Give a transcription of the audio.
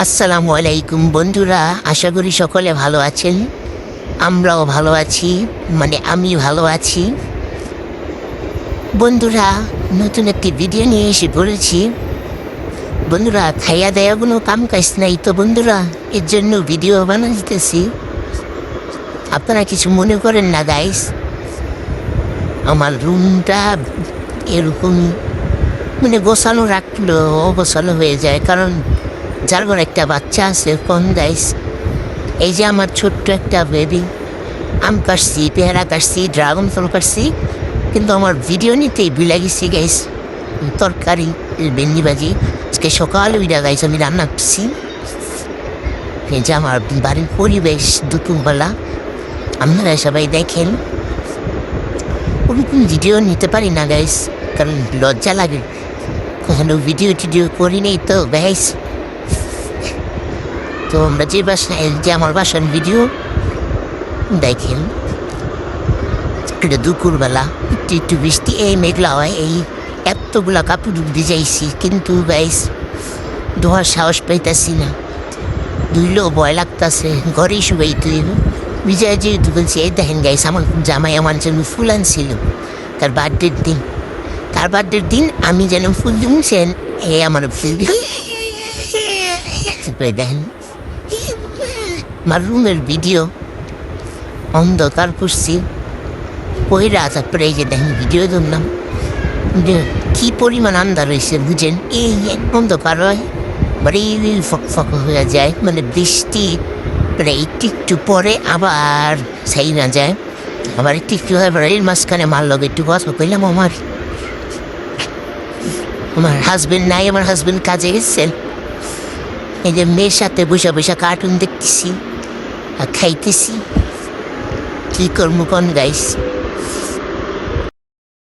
আসসালামু আলাইকুম বন্ধুরা, আশা করি সকলে ভালো আছেন। আমরাও ভালো আছি, আমি ভালো আছি। বন্ধুরা, নতুন একটি ভিডিও নিয়ে এসে পড়েছি। বন্ধুরা, খাইয়া দেয়া কোনো কাম কাজ নাই তো বন্ধুরা, এর জন্য ভিডিও বানাইতেছি। আপনারা কিছু মনে করেন না গাইস। আমার রুমটা এরকম গোছানো রাখলো অগোছানো হয়ে যায়, কারণ যার ঘরে একটা বাচ্চা আছে কোন গাইস। এই যে আমার ছোট্ট একটা বেবি, আম কাটছি, পেয়ারা কাটছি, ড্রাগন ফল কাটছি, কিন্তু আমার ভিডিও নিতেই ভুলে গেছি গাইস। তরকারি ভেন্ডি ভাজি আজকে সকালে উইরা গাইস আমি রান্না করছি। এই যে আমার বাড়ির পরিবেশ দুপুরবেলা, আপনারা সবাই দেখেন। ওরকম ভিডিও নিতে পারি না গাইস, কারণ লজ্জা লাগে। কখনো ভিডিও টিডিও করি নেই তো গাইস। তো আমরা যে আমার বাসার ভিডিও দেখেন, এটা দুপুরবেলা একটু একটু বৃষ্টি, এই মেঘলা হয়, এই এতগুলা কাপড় ভিজাইছি, কিন্তু গাইস ধোয়ার সাহস পাইতেছি না, ধুইলেও ভয় লাগতেছে। ঘরেই শুবাই তুই বিজয় যেহেতু বলছি। এই দেখেন গাইস, আমার জামাই আমার জন্য ফুল আনছিল তার বার্থডের দিন। তার বার্থডের দিন আমি যেন ফুল দিয়েছেন, এই আমার ফুল দেখেন। আমার রুমের ভিডিও অন্ধকার করছি পয়রা, তারপরে এই যে দেখেন ভিডিও ধরলাম, যে কী পরিমাণ আন্ধার হয়েছে বুঝেন। এই অন্ধকার হয়, এই ফক ফক হয়ে যায়, বৃষ্টি একটু একটু পরে আবার সেই না যায়, আবার একটু একটু হয়। এর মাঝখানে মার লগে একটু কথা কইলাম। আমার হাজবেন্ড নাই, আমার হাজবেন্ড কাজে গেছেন। এই যে মেয়ের সাথে বসে বসে কার্টুন দেখতেছি আর খাইতেছি। কী করবো কোন গাইস।